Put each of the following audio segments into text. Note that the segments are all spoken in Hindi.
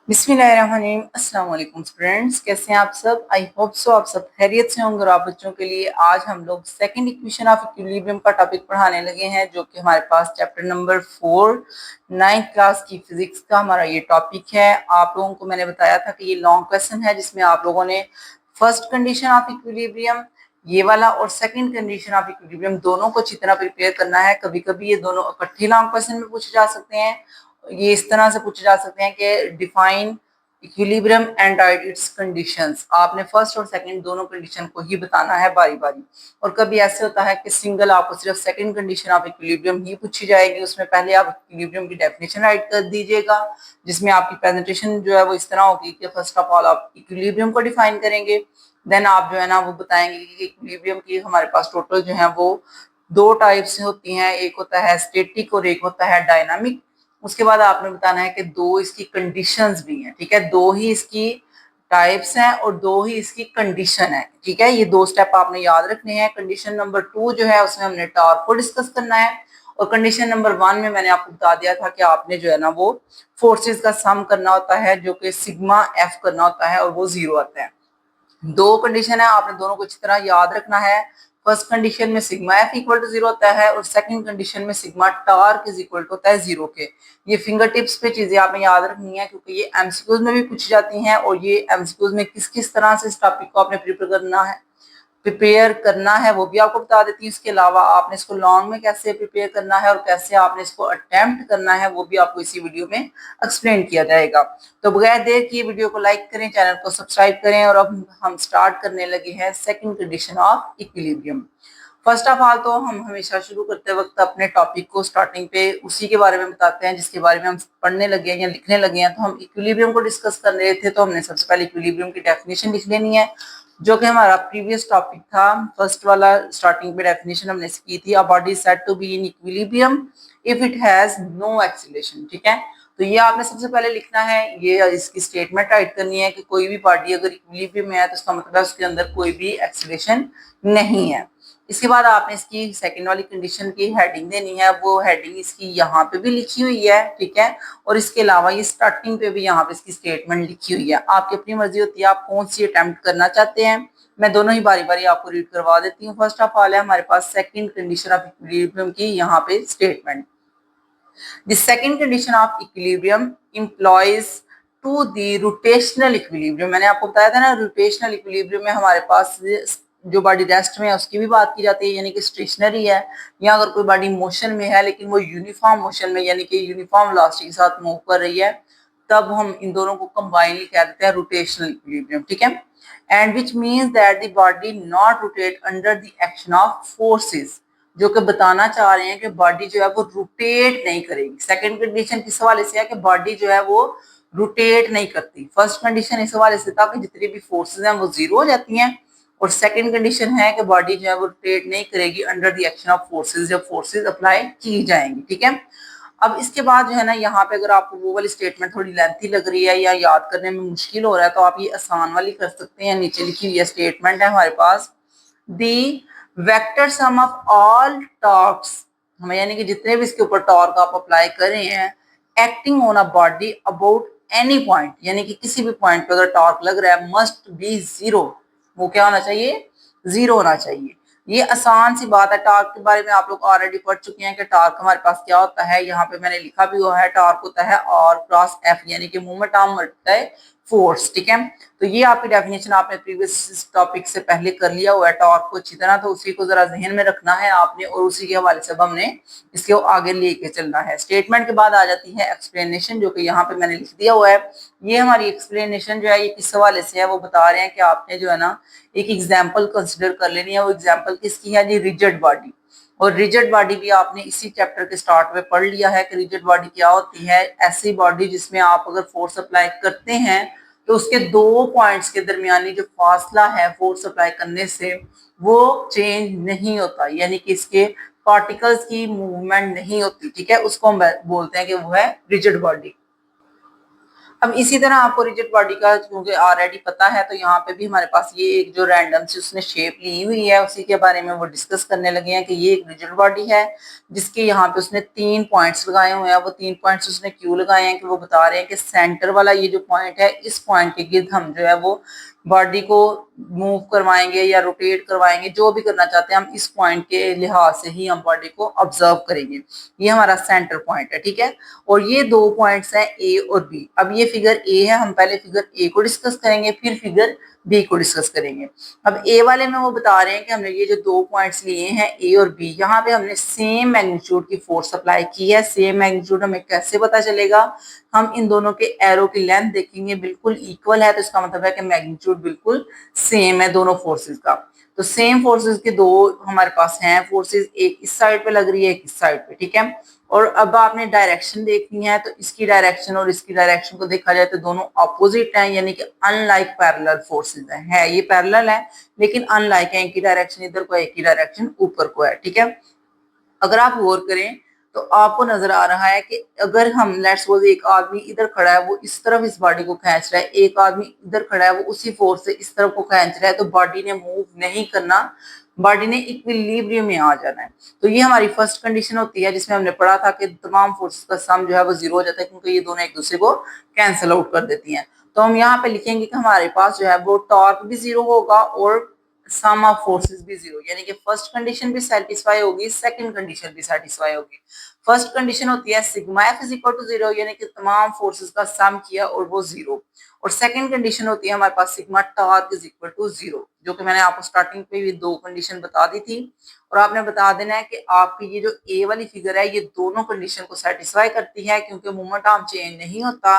बिस्मिल्लाहिर्रहमानिर्रहीम। अस्सलाम वालेकुम स्टूडेंट्स, कैसे हैं आप सब। आई होप सो आप सब खैरियत से होंगे। और आप बच्चों के लिए आज हम लोग सेकंड इक्वेशन ऑफ इक्विलिब्रियम का टॉपिक पढ़ाने लगे हैं, जो कि हमारे पास चैप्टर नंबर 4 9th क्लास की फिजिक्स का हमारा ये टॉपिक है। आप लोगों को मैंने बताया था कि ये लॉन्ग क्वेश्चन है, जिसमें आप लोगों ने फर्स्ट कंडीशन ऑफ इक्विलिब्रियम ये वाला और सेकंड कंडीशन ऑफ इक्विलिब्रियम दोनों को अच्छी तरह प्रिपेयर करना है। कभी कभी ये दोनों इकट्ठे लॉन्ग क्वेश्चन में पूछे जा सकते हैं। ये इस तरह से पूछे जा सकते हैं कि define equilibrium and right it's conditions. आपने फर्स्ट और सेकंड दोनों कंडीशन को ही बताना है बारी बारी। और कभी ऐसे होता है कि सिंगल आपको सिर्फ सेकंड कंडीशन ऑफ इक्विलिब्रियम ही पूछी जाएगी, उसमें पहले आप इक्विलिब्रियम की डेफिनेशन राइट कर दीजिएगा, जिसमें आपकी प्रेजेंटेशन जो है वो इस तरह होगी कि फर्स्ट ऑफ ऑल आप इक्विलिब्रियम को डिफाइन करेंगे, देन आप जो है ना वो बताएंगे कि इक्विलिब्रियम की हमारे पास टोटल जो है वो दो टाइप से होती हैं, एक होता है स्टैटिक और एक होता है डायनामिक। उसके बाद आपने बताना है कि दो इसकी कंडीशंस भी हैं, ठीक है। दो ही इसकी टाइप्स हैं और दो ही इसकी कंडीशन है, ठीक है। ये दो स्टेप आपने याद रखने हैं। कंडीशन नंबर 2 जो है उसमें हमने टॉर्क को डिस्कस करना है, और कंडीशन नंबर 1 में मैंने आपको बता दिया था कि आपने जो है ना वो फोर्सेस का सम करना होता है, जो कि सिग्मा एफ करना होता है, और वो 0 आता है। दो कंडीशन है, आपने दोनों को अच्छी तरह याद रखना है। फर्स्ट कंडीशन में सिग्मा एफ इक्वल टू 0 होता है, और सेकंड कंडीशन में sigma torque is equal to होता है 0 के। ये फिंगर टिप्स पे चीजें आपने याद रखनी है, क्योंकि ये एमसीक्यूज में भी पूछी जाती हैं, और ये एमसीक्यूज में किस किस तरह से इस टॉपिक को आपने प्रिपेयर करना है वो भी आपको बता देती हूँ। इसके अलावा आपने इसको लॉन्ग में कैसे प्रिपेयर करना है और कैसे आपने इसको अटेम्प्ट करना है वो भी आपको इसी वीडियो में एक्सप्लेन किया जाएगा। तो बगैर देर किए वीडियो को लाइक करें, चैनल को सब्सक्राइब करें, और अब हम स्टार्ट करने लगे हैं second condition of equilibrium. First of all तो हम हमेशा शुरू करते वक्त अपने टॉपिक को स्टार्टिंग पे उसी के बारे में बताते हैं जिसके बारे में हम पढ़ने लगे हैं या लिखने लगे हैं। तो हम इक्विलिब्रियम को डिस्कस कर रहे थे, तो हमने सबसे पहले इक्विलिब्रियम की डेफिनेशन लिख लेनी है, जो कि हमारा प्रीवियस टॉपिक था। फर्स्ट वाला स्टार्टिंग पे डेफिनेशन हमने की थी, a body is said to be in equilibrium if it has no acceleration, ठीक है। तो ये आपने सबसे पहले लिखना है, ये इसकी स्टेटमेंट राइट करनी है कि कोई भी बॉडी अगर इक्विलिब्रियम में है तो इसका मतलब है उसके अंदर कोई भी एक्सीलरेशन नहीं है। इसके बाद आपने इसकी सेकंड वाली कंडीशन की हेडिंग देनी है, वो हेडिंग इसकी यहाँ पे भी लिखी हुई है, ठीक है। और इसके अलावा ये स्टार्टिंग पे भी यहाँ पे इसकी स्टेटमेंट लिखी हुई है। आपकी अपनी मर्जी होती है आप कौन सी अटेम्प्ट करना चाहते हैं। मैं दोनों ही बारी बारी आपको रीड करवा देती हूँ। फर्स्ट ऑफ ऑल है हमारे पास सेकंड कंडीशन ऑफ इक्विलिब्रियम की यहाँ पे statement. The second condition of equilibrium employs to the rotational equilibrium. मैंने आपको बताया था ना, रोटेशनल इक्विलिब्रियम में हमारे पास जो बॉडी रेस्ट में है उसकी भी बात की जाती है, यानी कि स्टेशनरी है, या अगर कोई बॉडी मोशन में है लेकिन वो यूनिफॉर्म मोशन में यानी कि यूनिफॉर्म वेलोसिटी के साथ मूव कर रही है, तब हम इन दोनों को कंबाइनली कह देते हैं रोटेशनल इक्विलिब्रियम, ठीक है। And which means that the body not rotate under the action of forces, जो कि बताना चाह रहे हैं कि बॉडी जो है वो रोटेट नहीं करेगी। सेकंड कंडीशन किस हवाले से है कि बॉडी जो है वो रोटेट नहीं करती। फर्स्ट कंडीशन इस हवाले से था कि जितनी भी फोर्सेस हैं वो 0 हो जाती हैं, और सेकंड कंडीशन है कि बॉडी जो है वो रोटेट नहीं करेगी under the action of forces, जब फोर्सेस अप्लाई की जाएंगी, ठीक है। अब इसके बाद जो है ना, यहाँ पे अगर आपको वो वाली स्टेटमेंट थोड़ी लेंथी लग रही है या याद करने में मुश्किल हो रहा है, तो आप ये आसान वाली कर सकते हैं। नीचे लिखी हुई स्टेटमेंट है हमारे पास, the vector sum of all torques, हमें यानी कि जितने भी इसके ऊपर टॉर्क आप अप्लाई कर रहे हैं, acting on a body about any point, यानी कि किसी भी पॉइंट पे अगर टॉर्क लग रहा है, मस्ट बी 0। वो क्या होना चाहिए? 0 होना चाहिए। ये आसान सी बात है। टॉर्क के बारे में आप लोग ऑलरेडी पढ़ चुके हैं कि टॉर्क हमारे पास क्या होता है। यहाँ पे मैंने लिखा भी हुआ है, टॉर्क होता है और क्रॉस एफ, यानी कि मूवमेंट ऑफ मल्टीप्लाई फोर्स, ठीक है। तो ये आपकी डेफिनेशन आपने प्रीवियस टॉपिक से पहले कर लिया हुआ है टॉर्क को अच्छी तरह, तो उसी को जरा जहन में रखना है आपने, और उसी के हवाले से हमने इसके आगे लेके चलना है। स्टेटमेंट के बाद आ जाती है एक्सप्लेनेशन, जो कि यहाँ पे मैंने लिख दिया हुआ है। ये हमारी एक्सप्लेनेशन जो है ये किस हवाले से है, वो बता रहे हैं कि आपने जो है ना एक एग्जाम्पल कंसिडर कर लेनी है। वो एग्जाम्पल किसकी है जी? Rigid body. और रिजिड बॉडी भी आपने इसी चैप्टर के स्टार्ट में पढ़ लिया है कि रिजिड बॉडी क्या होती है। ऐसी बॉडी जिसमें आप अगर फोर्स अप्लाई करते हैं तो उसके दो पॉइंट्स के दरमियानी जो फासला है फोर्स अप्लाई करने से, वो चेंज नहीं होता, यानी कि इसके पार्टिकल्स की मूवमेंट नहीं होती, ठीक है। उसको हम बोलते हैं कि वो है रिजिड बॉडी। अब इसी तरह आपको रिजिड बॉडी का क्योंकि ऑलरेडी पता है, तो यहाँ पे भी हमारे पास ये एक जो रैंडम से उसने शेप ली हुई है उसी के बारे में वो डिस्कस करने लगे हैं कि ये एक रिजिड बॉडी है जिसके यहाँ पे उसने 3 पॉइंट्स लगाए हुए हैं। वो 3 पॉइंट्स उसने क्यों लगाए हैं कि वो बता रहे हैं कि सेंटर वाला ये जो पॉइंट है, इस पॉइंट के गिर्द हम जो है वो बॉडी को मूव करवाएंगे या रोटेट करवाएंगे, जो भी करना चाहते हैं हम इस पॉइंट के लिहाज से ही हम बॉडी को ऑब्जर्व करेंगे। ये हमारा सेंटर पॉइंट है, ठीक है। और ये 2 पॉइंट्स हैं ए और बी। अब ये फिगर ए है, हम पहले फिगर ए को डिस्कस करेंगे, फिर फिगर बी को डिस्कस करेंगे। अब ए वाले में वो बता रहे हैं कि हमने ये जो 2 पॉइंट्स लिए हैं ए और बी, यहाँ पे हमने सेम मैग्नीट्यूड की फोर्स अप्लाई की है। सेम मैग्नीट्यूड हमें कैसे पता चलेगा? हम इन दोनों के एरो की लेंथ देखेंगे, बिल्कुल इक्वल है, तो इसका मतलब है कि मैग्नीट्यूड बिल्कुल सेम है दोनों फोर्सेस का। तो सेम फोर्सेस के दो हमारे पास हैं फोर्सेस, एक इस साइड पे लग रही है, एक इस साइड पे, ठीक है। और अब आपने डायरेक्शन देखनी है, तो इसकी डायरेक्शन और इसकी डायरेक्शन को देखा जाए तो दोनों अपोजिट हैं, यानी कि अनलाइक पैरेलल फोर्सेस है ये पैरेलल है लेकिन अनलाइक है। एक की डायरेक्शन इधर को है, एक की डायरेक्शन ऊपर को है, ठीक है। अगर आप गौर करें तो आपको नजर आ रहा है कि अगर हम लेट्स सपोज एक आदमी इधर खड़ा है, वो इस तरफ इस बॉडी को खींच रहा है, एक आदमी इधर खड़ा है, वो उसी फोर्स से इस तरफ को खींच रहा है, तो बॉडी ने मूव नहीं करना, बॉडी ने इक्विलिब्रियम में आ जाना है। तो ये हमारी फर्स्ट कंडीशन होती है जिसमें हमने पढ़ा था कि तमाम फोर्सेस का सम जो है वो जीरो हो जाता है, क्योंकि ये दोनों एक दूसरे को कैंसिल आउट कर देती हैं। तो हम यहाँ पे लिखेंगे कि हमारे पास जो है वो टॉर्क भी जीरो होगा और सम ऑफ फोर्सेस भी जीरो, यानी कि फर्स्ट कंडीशन भी सेटिस्फाई होगी, सेकंड कंडीशन भी सेटिस्फाई होगी। फर्स्ट कंडीशन होती है sigma F is equal to zero, यानी कि तमाम फोर्सेस का सम किया और वो जीरो। और सेकंड कंडीशन होती है हमारे पास sigma torque is equal to zero, जो कि मैंने आपको स्टार्टिंग पे भी 2 कंडीशन बता दी थी। और आपने बता देना है कि आपकी ये जो ए वाली फिगर है ये दोनों कंडीशन को सेटिस्फाई करती है, क्योंकि मोमेंट आर्म चेंज नहीं होता,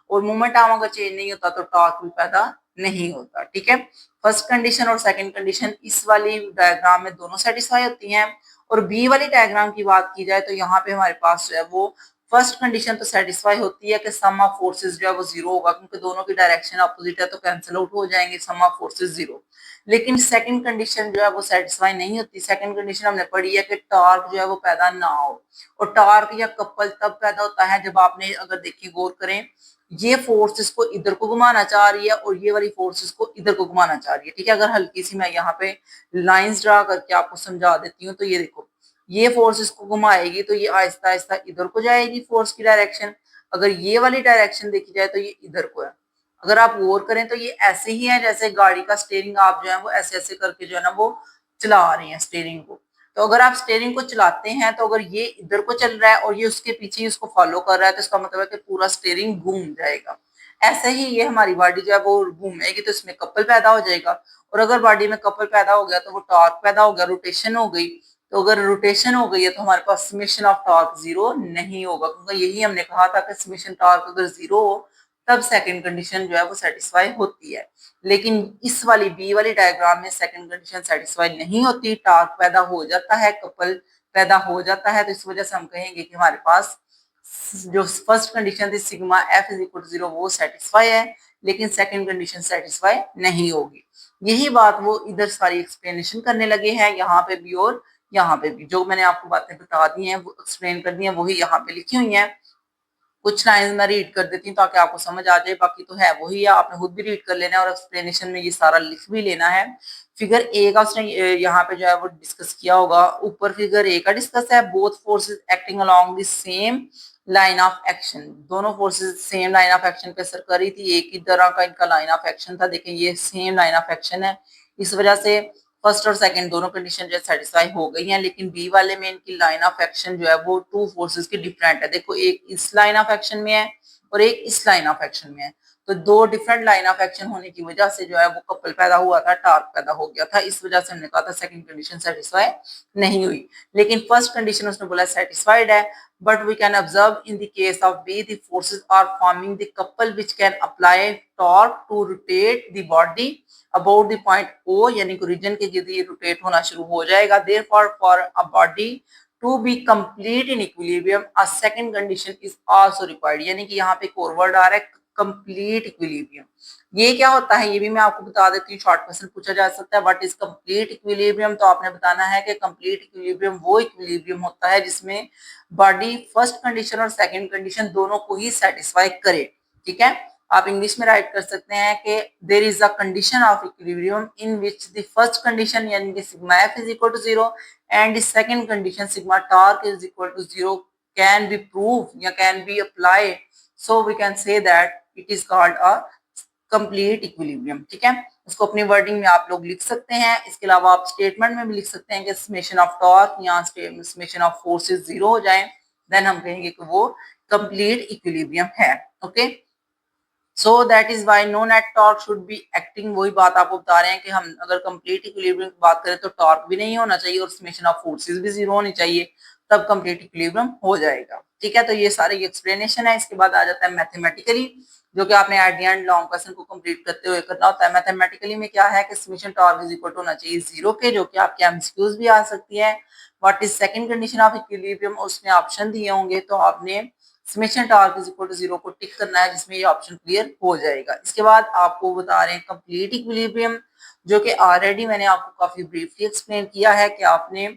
और मोमेंट आर्म अगर चेंज नहीं होता तो टॉर्क भी पैदा नहीं होता, ठीक है। फर्स्ट कंडीशन और सेकंड कंडीशन इस वाली डायग्राम में दोनों सेटिस्फाई होती हैं। और बी वाली डायग्राम की बात की जाए तो यहाँ पे हमारे पास जो है वो फर्स्ट कंडीशन तो सेटिस्फाई होती है कि सम ऑफ फोर्सेस जो है वो जीरो होगा, क्योंकि दोनों की डायरेक्शन अपोजिट है तो कैंसिल आउट हो जाएंगे, सम ऑफ फोर्सेस जीरो। लेकिन सेकंड कंडीशन जो है वो सेटिस्फाई नहीं होती। सेकंड कंडीशन हमने पढ़ी है कि टॉर्क जो है वो पैदा ना हो। और टॉर्क या कपल तब पैदा होता है जब आपने अगर देखिए गौर करें, ये फोर्स इसको इधर को घुमाना चाह रही है और ये वाली फोर्स इसको इधर को घुमाना चाह रही है, ठीक है। अगर हल्की सी मैं यहाँ पे लाइंस ड्रा करके आपको समझा देती हूँ, तो ये देखो, ये फोर्स इसको घुमाएगी तो ये आहिस्ता आहिस्ता इधर को जाएगी फोर्स की डायरेक्शन। अगर ये वाली डायरेक्शन देखी जाए तो ये इधर को है। अगर आप गौर करें तो ये ऐसे ही है जैसे गाड़ी का स्टेयरिंग आप जो है वो ऐसे ऐसे करके जो है ना वो चला रहे हैं स्टेयरिंग को। तो अगर आप स्टेयरिंग को चलाते हैं तो अगर ये इधर को चल रहा है और ये उसके पीछे ही उसको फॉलो कर रहा है, तो इसका मतलब है कि पूरा स्टेयरिंग घूम जाएगा। ऐसे ही ये हमारी बॉडी जो है वो घूमेगी, तो इसमें कपल पैदा हो जाएगा। और अगर बॉडी में कपल पैदा हो गया तो वो टॉर्क पैदा हो गया, रोटेशन हो गई। तो अगर रोटेशन हो गई है तो हमारे पास समेशन ऑफ टॉर्क जीरो नहीं होगा, क्योंकि यही हमने कहा था कि समेशन टॉर्क अगर जीरो हो तब सेकंड कंडीशन जो है वो सेटिस्फाई होती है। लेकिन इस वाली बी वाली डायग्राम में सेकंड कंडीशन सेटिस्फाई नहीं होती, टॉर्क पैदा हो जाता है, कपल पैदा हो जाता है। तो इस वजह से हम कहेंगे कि हमारे पास जो फर्स्ट कंडीशन थी sigma F is equal to zero वो सेटिस्फाई है, लेकिन सेकंड कंडीशन सेटिस्फाई नहीं होगी। यही बात वो इधर सारी एक्सप्लेनेशन करने लगे हैं, यहाँ पे भी और यहाँ पे भी। जो मैंने आपको बातें बता दी हैं वो एक्सप्लेन कर दी हैं, वही यहाँ पे लिखी हुई हैं। कुछ लाइन मैं रीड कर देती हूँ ताकि आपको समझ आ जाए, बाकी तो है वही है, आपने खुद भी रीड कर लेना है और एक्सप्लेनेशन में ये सारा लिख भी लेना है। फिगर ए का उसने यहाँ पे जो है वो डिस्कस किया होगा। ऊपर फिगर ए का डिस्कस है, both forces acting along the same line of action. दोनों forces same line of action पे असर कर रही थी, एक ही तरह का इनका लाइन ऑफ एक्शन था। देखें ये सेम लाइन ऑफ एक्शन है, इस वजह से फर्स्ट और सेकंड दोनों कंडीशन जो है सेटिस्फाई हो गई हैं। लेकिन बी वाले में इनकी लाइन ऑफ एक्शन जो है वो टू फोर्सेस की डिफरेंट है। देखो एक इस लाइन ऑफ एक्शन में है और एक इस लाइन ऑफ एक्शन में है, तो दो डिफरेंट लाइन ऑफ एक्शन होने की वजह से जो है वो कपल पैदा हुआ था, टार्क पैदा हो गया था। इस वजह से हमने कहा था सेकंड कंडीशन सेटिस्फाई नहीं हुई। लेकिन फर्स्ट कंडीशन उसने बोला सेटिस्फाइड है, but we can observe in the case of B the forces are forming the couple which can apply torque to rotate the body about the point O, यानी कि रीजन के गिर्द ये रोटेट होना शुरू हो जाएगा। Therefore for a body to be complete in equilibrium a second condition is also required, यानी कि यहाँ पे एक और वर्ड आ रहा है कंप्लीट इक्विलिब्रियम। ये क्या होता है ये भी मैं आपको बता देती हूँ, शॉर्ट क्वेश्चन पूछा जा सकता है। What is complete equilibrium? तो आपने बताना है कि कंप्लीट इक्विलिब्रियम वो इक्विलिब्रियम होता है जिसमें बॉडी फर्स्ट कंडीशन और सेकंड कंडीशन दोनों को ही सेटिस्फाई करे, ठीक है। आप इंग्लिश में राइट कर सकते हैं कि there is a condition of equilibrium in which the first condition यानी कि sigma F is equal to 0 and the second condition sigma torque is equal to 0 can be prove या can be apply, so we can say that it is called a complete equilibrium. ठीक है, इसको अपनी वर्डिंग में आप लोग लिख सकते हैं। इसके अलावा आप स्टेटमेंट में भी लिख सकते हैं कि समेशन ऑफ टॉर्क या समेशन ऑफ फोर्सेस 0 हो जाए, देन हम कहेंगे कि वो कंप्लीट इक्विलिब्रियम है। Okay, so that is why no net torque should be acting. वही बात आपको बता रहे हैं कि हम अगर कंप्लीट इक्विलिब्रियम की बात करें तो टॉर्क भी नहीं होना चाहिए और समेशन ऑफ फोर्सेस भी 0 होनी चाहिए, तब कंप्लीट इक्विलिब्रियम हो जाएगा। ठीक है, तो ये सारी एक्सप्लेनेशन है। इसके बाद आ जाता है मैथमेटिकली, जो कि आपने at the end long question को कंप्लीट करते हुए करना होता है। मैथमेटिकली में क्या है कि summation torque is equal to होना चाहिए 0 के, जो कि आपके एमसीक्यूज भी आ सकती है। What is second condition of equilibrium, उसमें ऑप्शन दिए होंगे तो आपने summation torque is equal to 0 को टिक करना है, जिसमें ये ऑप्शन क्लियर हो जाएगा। इसके बाद आपको बता रहे हैं कंप्लीट इक्विलिब्रियम, जो कि ऑलरेडी मैंने आपको काफी ब्रीफली एक्सप्लेन किया है कि आपने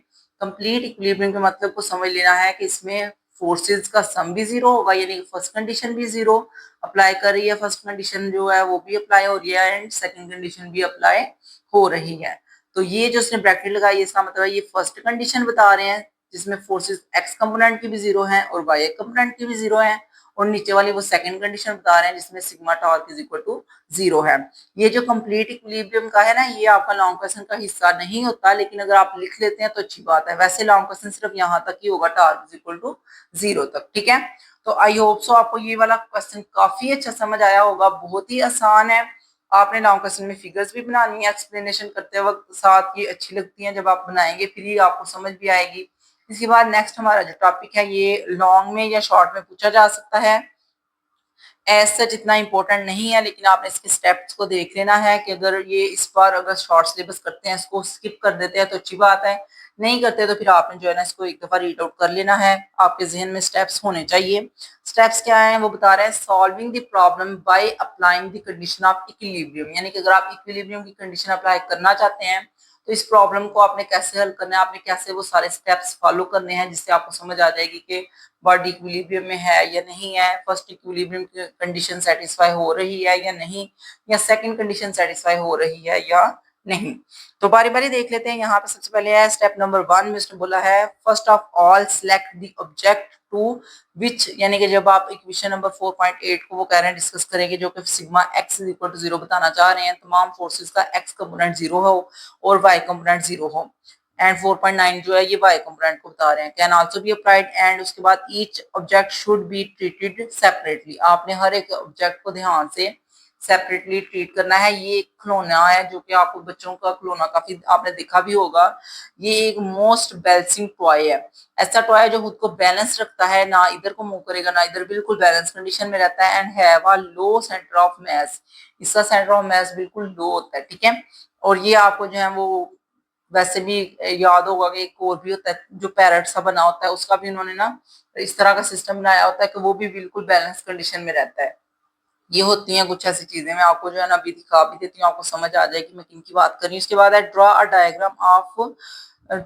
कंप्लीट इक्विलिब्रियम के मतलब को समझ लेना है कि इसमें फोर्सेस का सम भी 0 होगा, यानी कि फर्स्ट कंडीशन भी 0 अप्लाई कर रही है, फर्स्ट कंडीशन जो है वो भी अप्लाई हो रही है एंड सेकंड कंडीशन भी अप्लाई हो रही है। तो ये जो उसने ब्रैकेट लगाई है इसका मतलब है ये फर्स्ट कंडीशन बता रहे हैं जिसमें फोर्सेस एक्स कंपोनेंट की भी 0 है और वाई कंपोनेंट की भी 0 है, और नीचे वाली वो सेकंड कंडीशन बता रहे हैं जिसमें sigma torque is equal to 0 है। ये जो कंप्लीट इक्विलिब्रियम का है ना, ये आपका लॉन्ग क्वेश्चन का हिस्सा नहीं होता, लेकिन अगर आप लिख लेते हैं तो अच्छी बात है। वैसे लॉन्ग क्वेश्चन सिर्फ यहाँ तक ही होगा, टॉर्क इज इक्वल टू 0 तक। ठीक है, तो आई होप सो आपको ये वाला क्वेश्चन काफी अच्छा समझ आया होगा, बहुत ही आसान है। आपने लॉन्ग क्वेश्चन में फिगर्स भी बनानी है एक्सप्लेनेशन करते वक्त, साथ ये अच्छी लगती हैं जब आप बनाएंगे, फिर ही आपको समझ भी आएगी। इसके बाद नेक्स्ट हमारा जो टॉपिक है ये लॉन्ग में या शॉर्ट में पूछा जा सकता है, एज सच इतना इंपॉर्टेंट नहीं है, लेकिन आपने इसके स्टेप्स को देख लेना है कि अगर ये इस बार अगर शॉर्ट सिलेबस करते हैं, इसको स्किप कर देते हैं तो अच्छी बात है, नहीं करते तो फिर आपने जो है ना इसको एक दफा रीड आउट कर लेना है। आपके जहन में स्टेप्स होने चाहिए। स्टेप्स क्या है वो बता रहे हैं, solving the problem by applying the condition of equilibrium, यानी कि अगर आप इक्विलिब्रियम की कंडीशन अप्लाई करना चाहते हैं तो इस प्रॉब्लम को आपने कैसे हल करना है, आपने कैसे वो सारे स्टेप्स फॉलो करने हैं, जिससे आपको समझ आ जाएगी कि बॉडी इक्विलिब्रियम में है या नहीं है, फर्स्ट इक्विलिब्रियम कंडीशन सेटिस्फाई हो रही है या नहीं, या सेकंड कंडीशन सेटिस्फाई हो रही है या नहीं। तो बारी बारी देख लेते हैं। यहाँ पे सबसे पहले है स्टेप नंबर 1 में उसने बोला है first of all select the object to which, यानी कि जब आप इक्वेशन नंबर 4.8 को वो कह रहे हैं डिस्कस करेंगे, जो कि sigma X is equal to 0 बताना चाह रहे हैं, तमाम फोर्सेस का एक्स कंपोनेंट 0 हो और वाई कंपोनेंट 0 हो, एंड 4.9 जो है ये वाई कंपोनेंट को बता रहे हैं। Can also be applied, and उसके बाद each object should be treated separately, आपने हर एक ऑब्जेक्ट को ध्यान से सेपरेटली ट्रीट करना है। ये एक खिलौना है जो कि आपको बच्चों का खिलौना काफी आपने देखा भी होगा, ये एक मोस्ट बैलेंसिंग टॉय है। ऐसा टॉय है जो खुद को बैलेंस रखता है, ना इधर को मूव करेगा ना इधर, बिल्कुल बैलेंस कंडीशन में रहता है, and have a low centre of mass, इसका सेंटर ऑफ मास बिल्कुल लो होता है। ठीक है, और ये आपको जो है वो वैसे भी याद होगा कि एक और भी होता है जो पैरट सा बना होता है, उसका भी उन्होंने ना इस तरह का सिस्टम बनाया होता है कि वो भी बिल्कुल बैलेंस कंडीशन में रहता है। ये होती हैं कुछ ऐसी चीजें, मैं आपको जो है ना अभी दिखा भी देती हूँ, आपको समझ आ जाएगी मैं किन की बात कर रही हूँ। उसके बाद है draw a diagram of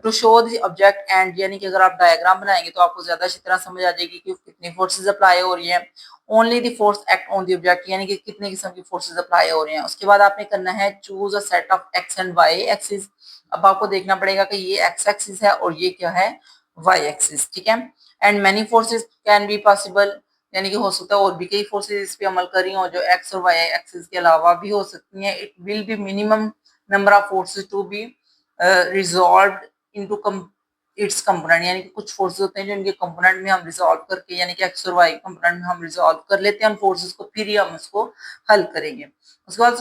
to show the object and, यानी कि अगर आप डायग्राम बनाएंगे तो आपको ज्यादा अच्छी तरह समझ आ जाएगी कि कितनी फोर्सेज अप्लाई हो रही हैं। Only the force act on the object, यानी कि कितने किस्म की फोर्सेज अप्लाई हो रही हैं। उसके बाद आपने करना है choose a set of X and Y axis. अब आपको देखना पड़ेगा कि ये एक्स एक्सिस है और ये क्या है, वाई एक्सिस। ठीक है, and many forces can be possible, यानी कि हो सकता है और भी कई फोर्सेज इस पे अमल कर रही हो जो एक्स और वाई एक्सिस के अलावा भी हो सकती हैं। It will be minimum number of forces to be resolve into its component, यानी कि कुछ फोर्सेज होते हैं जो इनके कंपोनेंट में हम रिजॉल्व करके, यानी कि एक्स और वाई कंपोनेंट में हम रिजॉल्व कर लेते हैं उन फोर्सेज को, फिर ही हम उसको हल करेंगे। उसके बाद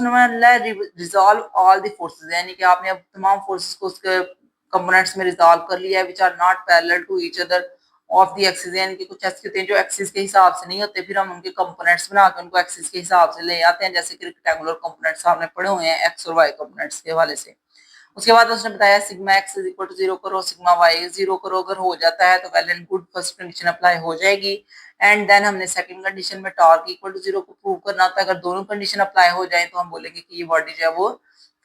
रिजॉल्व ऑल द फोर्सेज, यानी कि आपने अब तमाम फोर्सेज को उसके कंपोनेंट्स में रिजॉल्व कर लिया है, which are not parallel to each other of the axis, यानी कि कुछ ऐसे होते हैं जो एक्सिस के हिसाब से नहीं होते, फिर हम उनके कंपोनेंट्स बना के उनको एक्सिस के हिसाब से ले आते हैं, जैसे कि रेक्टेंगुलर कंपोनेंट्स आपने पढ़े हुए हैं एक्स और वाई कंपोनेंट्स के हवाले से। उसके बाद उसने बताया sigma X is equal to 0 करो, सिग्मा वाई 0 करो, अगर हो जाता है तो well and good, first condition apply हो जाएगी। एंड देन हमने सेकंड कंडीशन में टॉर्क इक्वल टू 0 को प्रूव करना होता है। अगर दोनों कंडीशन अप्लाई हो जाए तो हम बोलेंगे कि ये बॉडी जो है वो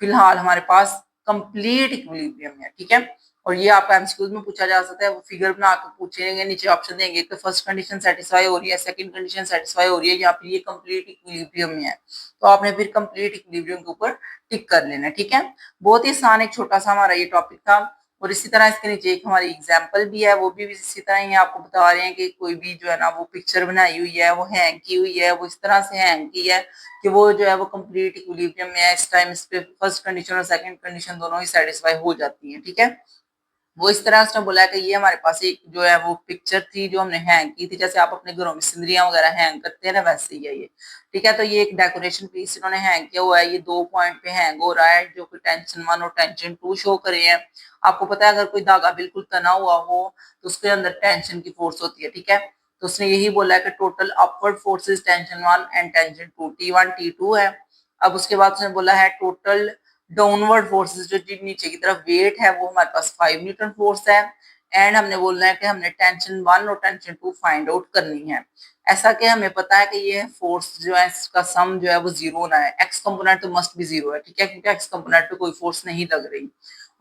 फिलहाल हमारे पास कंप्लीट इक्विलिब्रियम है। ठीक है, और ये आपका एमसीक्यूज में पूछा जा सकता है। वो फिगर बना के पूछेंगे, नीचे ऑप्शन देंगे कि फर्स्ट कंडीशन सेटिस्फाई हो रही है, सेकंड कंडीशन सेटिस्फाई हो रही है, या फिर ये कंप्लीट इक्विलिब्रियम में है, तो आपने फिर कंप्लीट इक्विलिब्रियम के ऊपर टिक कर लेना है। ठीक है, बहुत ही आसान एक छोटा सा हमारा ये टॉपिक था। और इसी तरह इसके नीचे एक हमारी एग्जाम्पल भी है, वो भी इसी तरह ही आपको बता रहे हैं कि कोई भी जो है ना वो पिक्चर बनाई हुई है, वो हैंग की हुई है, वो इस तरह से हैंग की है कि वो जो है वो कंप्लीट इक्विलिब्रियम में है। इस टाइम इस पे फर्स्ट कंडीशन और सेकंड कंडीशन दोनों ही सेटिस्फाई हो जाती है। ठीक है, वो इस तरह उसने बोला कि ये हमारे पास एक जो है वो पिक्चर थी जो हमने हैंग की थी, जैसे आप अपने घरों में सिनरियां वगैरह हैंग करते हैं ना, वैसे ही है ये। ठीक है, तो ये एक डेकोरेशन पीस इन्होंने हैंग किया हुआ है, ये 2 पॉइंट पे हैंग हो रहा है जो कि टेंशन 1 और टेंशन 2 शो कर रहे हैं। आपको पता है अगर कोई धागा बिल्कुल तना हुआ हो तो उसके अंदर टेंशन की फोर्स होती है। ठीक है, तो उसने यही बोला है कि total upward forces tension 1 and tension 2 T1 T2 है। अब उसके बाद उसने बोला है टोटल डाउनवर्ड फोर्सेस जो नीचे की तरफ वेट है वो हमारे पास 5 न्यूटन फोर्स है। एंड हमने बोलना है कि हमने टेंशन 1 और टेंशन 2 फाइंड आउट करनी है। ऐसा कि हमें पता है कि ये फोर्स जो है इसका सम जो है वो जीरो होना है, एक्स कंपोनेंट तो मस्ट भी जीरो है। ठीक है, क्योंकि एक्स कंपोनेंट पे कोई फोर्स नहीं लग रही।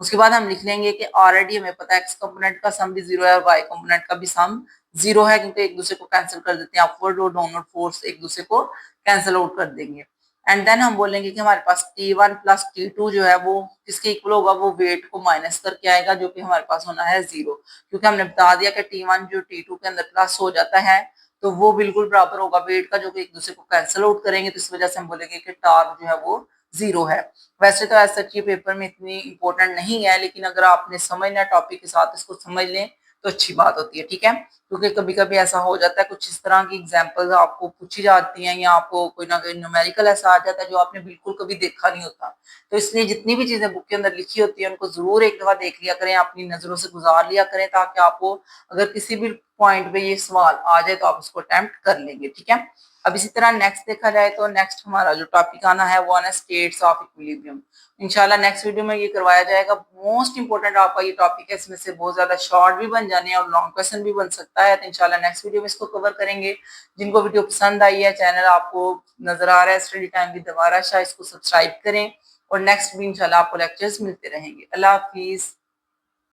उसके बाद हम लिख लेंगे कि ऑलरेडी हमें पता है एक्स कंपोनेंट का सम भी जीरो है और वाई कंपोनेंट का भी सम जीरो है, क्योंकि एक दूसरे को कैंसिल कर देते हैं, अपवर्ड और डाउनवर्ड फोर्स एक दूसरे को कैंसिल आउट कर देंगे। एंड देन हम बोलेंगे कि हमारे पास T1 प्लस T2 जो है वो किसके इक्वल होगा, वो वेट को माइनस करके आएगा, जो कि हमारे पास होना है जीरो, क्योंकि हमने बता दिया कि T1 जो T2 के अंदर प्लस हो जाता है तो वो बिल्कुल बराबर होगा वेट का, जो कि एक दूसरे को कैंसिल आउट करेंगे, तो इस वजह से हम बोलेंगे कि टॉर्क जो है वो जीरो है। वैसे तो ऐसा ये पेपर में इतनी इंपॉर्टेंट नहीं है, लेकिन अगर आपने समझना टॉपिक के साथ इसको समझ लें तो अच्छी बात होती है। ठीक है, क्योंकि कभी कभी ऐसा हो जाता है कुछ इस तरह की एग्जांपल्स आपको पूछी जाती हैं या आपको कोई ना कोई न्यूमेरिकल ऐसा आ जाता है जो आपने बिल्कुल कभी देखा नहीं होता। तो इसलिए जितनी भी चीजें बुक के अंदर लिखी होती है उनको जरूर एक दफा देख लिया करें, अपनी नजरों से गुजार लिया करें, ताकि आपको अगर किसी भी पॉइंट पे ये सवाल आ जाए तो आप उसको अटेम्प्ट कर लेंगे। ठीक है, अब इसी तरह नेक्स्ट देखा जाए तो नेक्स्ट हमारा जो टॉपिक आना है वो आना स्टेट्स ऑफ इक्विलिब्रियम। इंशाल्लाह नेक्स्ट वीडियो में ये करवाया जाएगा। मोस्ट इंपोर्टेंट आपका ये टॉपिक है, इसमें से बहुत ज्यादा शॉर्ट भी बन जाने और लॉन्ग क्वेश्चन भी बन सकता है, तो इंशाल्लाह नेक्स्ट वीडियो में इसको कवर करेंगे। जिनको वीडियो पसंद आई है, चैनल आपको नजर आ रहा है स्टडी टाइम विद दोबारा शाह, इसको सब्सक्राइब करें और नेक्स्ट भी इंशाल्लाह आपको लेक्चर्स मिलते रहेंगे। अल्लाह हाफिज।